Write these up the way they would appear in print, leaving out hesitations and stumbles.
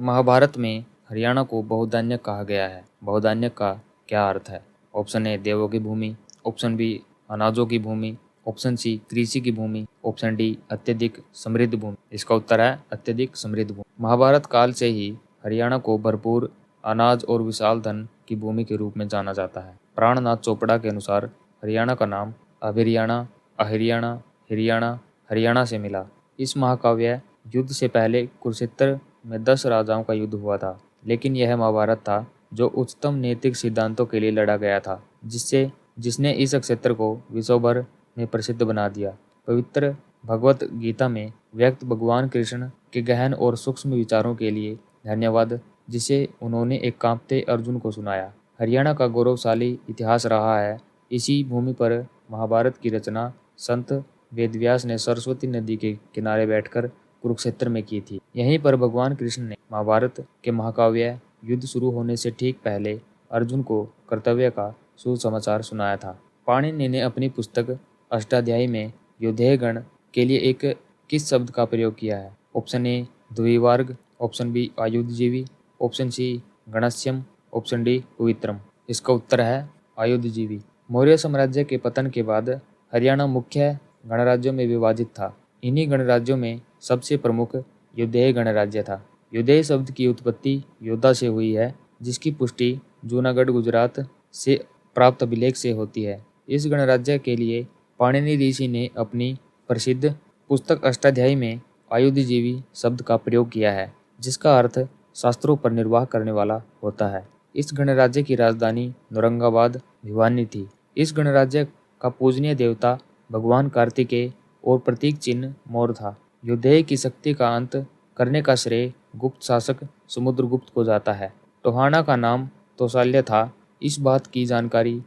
महाभारत में हरियाणा को बहुधान्यक कहा गया है। बहुधान्यक का क्या अर्थ है? ऑप्शन ए देवों की भूमि, ऑप्शन बी अनाजों की भूमि, ऑप्शन सी कृषि की भूमि, ऑप्शन डी अत्यधिक समृद्ध भूमि। इसका उत्तर है अत्यधिक समृद्ध भूमि। महाभारत काल से ही हरियाणा को भरपूर अनाज और विशाल धन की भूमि के रूप में जाना जाता है। प्राणनाथ चोपड़ा के अनुसार हरियाणा का नाम अभिरियाणा, अहिरियाणा, हिरियाणा, हरियाणा से मिला। इस महाकाव्य युद्ध से पहले कुरुक्षेत्र में 10 राजाओं का युद्ध हुआ था, लेकिन यह महाभारत था जो उच्चतम नैतिक सिद्धांतों के लिए लड़ा गया था, जिसने इस क्षेत्र को विश्व भर में प्रसिद्ध बना दिया। पवित्र भगवत गीता में व्यक्त भगवान कृष्ण के गहन और सूक्ष्म विचारों के लिए धन्यवाद, जिसे उन्होंने एक कांपते अर्जुन को सुनाया। हरियाणा का गौरवशाली इतिहास रहा है। इसी भूमि पर महाभारत की रचना संत वेदव्यास ने सरस्वती नदी के किनारे बैठकर कुरुक्षेत्र में की थी। यहीं पर भगवान कृष्ण ने महाभारत के महाकाव्य युद्ध शुरू होने से ठीक पहले अर्जुन को कर्तव्य का सुसमाचार सुनाया था। पाणिनि ने अपनी पुस्तक अष्टाध्यायी में योद्धेय गण के लिए एक किस शब्द का प्रयोग किया है? ऑप्शन ए द्विवर्ग, ऑप्शन बी आयुधजीवी, ऑप्शन सी गणस्यम, ऑप्शन डी पवित्रम। इसका उत्तर है आयुधजीवी। मौर्य साम्राज्य के पतन के बाद हरियाणा मुख्य गणराज्यों में विभाजित था। इन्हीं गणराज्यों में सबसे प्रमुख योद्धेय गणराज्य था। योद्धेय शब्द की उत्पत्ति योद्धा से हुई है, जिसकी पुष्टि जूनागढ़ गुजरात से प्राप्त अभिलेख से होती है। इस गणराज्य के लिए पाणिनि ऋषि ने अपनी प्रसिद्ध पुस्तक अष्टाध्यायी में आयुधजीवी शब्द का प्रयोग किया है, जिसका अर्थ शास्त्रों पर निर्वाह करने वाला होता है। इस गणराज्य की राजधानी औरंगाबाद भिवानी थी। इस गणराज्य का पूजनीय देवता भगवान कार्तिकेय और प्रतीक चिन्ह मोर था। योद्धेय की शक्ति का अंत करने का श्रेय गुप्त शासक समुद्रगुप्त को जाता है। टोहाना का नाम तौसाल्य था। इस बात की जानकारी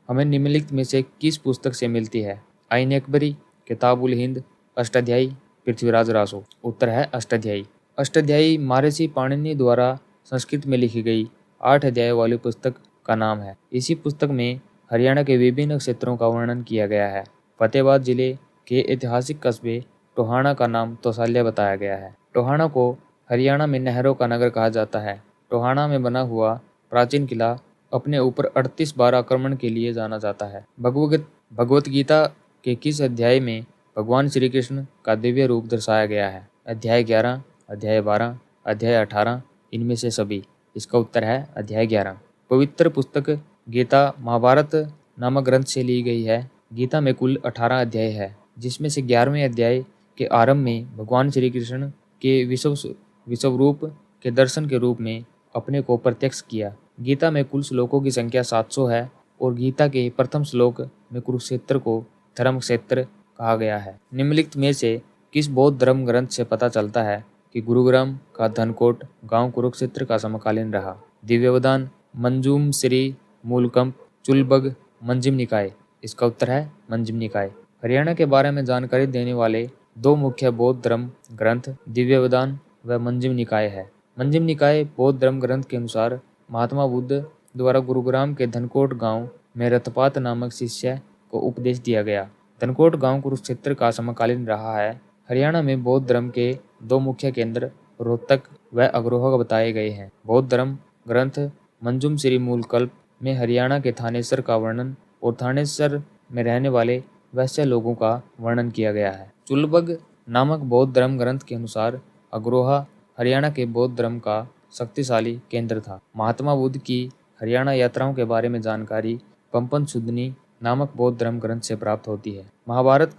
हमें निम्नलिखित में से किस पुस्तक से मिलती है? आईन अकबरी, किताबुल हिंद, अष्टाध्यायी, पृथ्वीराज रासो। उत्तर है अष्टाध्यायी। अष्टाध्यायी महर्षि पाणिनि द्वारा संस्कृत में लिखी गई 8 अध्याय वाली पुस्तक का नाम है। इसी पुस्तक में हरियाणा के विभिन्न क्षेत्रों का वर्णन किया गया है। फतेहाबाद जिले के ऐतिहासिक कस्बे टोहाना का नाम तौसाल्य बताया गया है। टोहाना को हरियाणा में नहरों का नगर कहा जाता है। टोहाना में बना हुआ प्राचीन किला अपने ऊपर 38 बार आक्रमण के लिए जाना जाता है। भगवत गीता के किस अध्याय में भगवान श्री कृष्ण का दिव्य रूप दर्शाया गया है? अध्याय 11, अध्याय 12, अध्याय 18, इनमें से सभी। इसका उत्तर है अध्याय 11। पवित्र पुस्तक गीता महाभारत नामक ग्रंथ से ली गई है। गीता में कुल 18 अध्याय है, जिसमें से 11वें अध्याय के आरंभ में भगवान श्री कृष्ण के विश्व रूप के दर्शन के रूप में अपने को प्रत्यक्ष किया। गीता में कुल श्लोकों की संख्या 700 है और गीता के प्रथम श्लोक में कुरुक्षेत्र को धर्म क्षेत्र कहा गया है। निम्नलिखित में से किस बौद्ध धर्म ग्रंथ से पता चलता है कि गुरुग्राम का धनकोट गांव कुरुक्षेत्र का समकालीन रहा? दिव्यवदान, मंजूम श्री, मूलकंप, चुलबग, मंजिम निकाय। इसका उत्तर है मंजिम निकाय। हरियाणा के बारे में जानकारी देने वाले 2 मुख्य बौद्ध धर्म ग्रंथ दिव्यवदान व मंजिम निकाय है। मंजिम निकाय बौद्ध धर्म ग्रंथ के अनुसार महात्मा बुद्ध द्वारा गुरुग्राम के धनकोट गांव में रथपात नामक शिष्य को उपदेश दिया गया। धनकोट गांव कुरुक्षेत्र का समकालीन रहा है। हरियाणा में बौद्ध धर्म के 2 मुख्य केंद्र रोहतक व अग्रोहा बताए गए हैं। बौद्ध धर्म ग्रंथ मंजुम श्री मूलकल्प में हरियाणा के थानेसर का वर्णन और थानेसर में रहने वाले वैश्य लोगों का वर्णन किया गया है। चुलबग नामक बौद्ध धर्म ग्रंथ के अनुसार अग्रोहा हरियाणा के बौद्ध धर्म का शक्तिशाली केंद्र था। महात्मा बुद्ध की हरियाणा यात्राओं के बारे में जानकारी पंपन सुदनी नामक बौद्ध धर्म ग्रंथ से प्राप्त होती है। महाभारत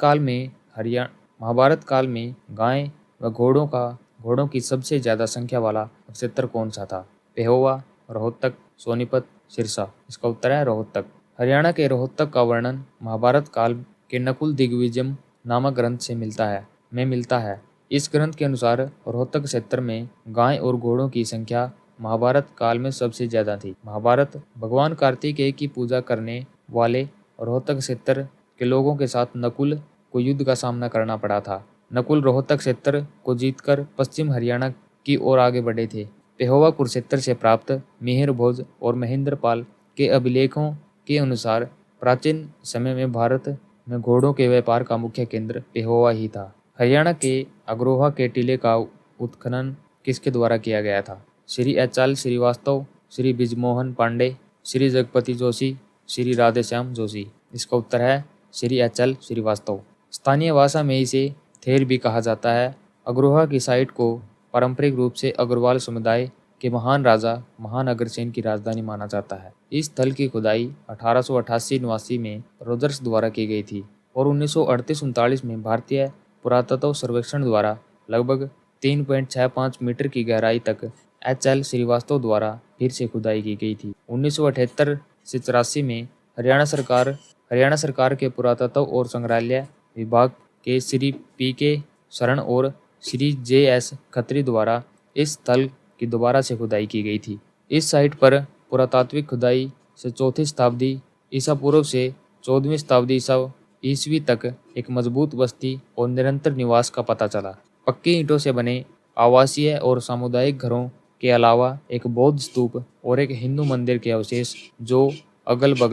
काल में गाय व घोड़ों की सबसे ज्यादा संख्या वाला क्षेत्र कौन सा था? पेहोवा, रोहतक, सोनीपत, सिरसा। इसका उत्तर है रोहतक। हरियाणा के रोहतक का वर्णन महाभारत काल के नकुल दिग्विजय नामक ग्रंथ से मिलता है। इस ग्रंथ के अनुसार रोहतक क्षेत्र में गाय और घोड़ों की संख्या महाभारत काल में सबसे ज्यादा थी। महाभारत भगवान कार्तिकेय की पूजा करने वाले रोहतक क्षेत्र के लोगों के साथ नकुल को युद्ध का सामना करना पड़ा था। नकुल रोहतक क्षेत्र को जीतकर पश्चिम हरियाणा की ओर आगे बढ़े थे। पेहोवा कुरुक्षेत्र से प्राप्त मिहिर भोज और महेंद्रपाल के अभिलेखों के अनुसार प्राचीन समय में भारत में घोड़ों के व्यापार का मुख्य केंद्र पेहोवा ही था। हरियाणा के अग्रोहा के टीले का उत्खनन किसके द्वारा किया गया था? श्री एच.एल. श्रीवास्तव, श्री बिजमोहन पांडे, श्री जगपति जोशी, श्री राधेश्याम जोशी। इसका उत्तर है श्री एच.एल. श्रीवास्तव। स्थानीय भाषा में इसे थेर भी कहा जाता है। अग्रोहा की साइट को पारंपरिक रूप से अग्रवाल समुदाय के महान राजा महान अग्रसेन की राजधानी माना जाता है। इस स्थल की खुदाई 1888-89 में रोजर्स द्वारा की गई थी और 1938-39 में भारतीय पुरातत्व सर्वेक्षण द्वारा लगभग 3.65 मीटर की गहराई तक एच.एल. श्रीवास्तव द्वारा फिर से खुदाई की गई थी। 1978 से 84 में हरियाणा सरकार के पुरातत्व और संग्रहालय विभाग के श्री पी.के. शरण और श्री जे.एस. खत्री द्वारा इस स्थल की दोबारा से खुदाई की गई थी। इस साइट पर पुरातात्विक खुदाई से 4वीं शताब्दी ईसा पूर्व से 14वीं शताब्दी ईस्वी तक एक मजबूत बस्ती और निरंतर निवास का पता चला। पक्की ईंटों से बने आवासीय और सामुदायिक घरों के अलावा एक बौद्ध स्तूप और एक हिंदू मंदिर के अवशेष जो अगल बगल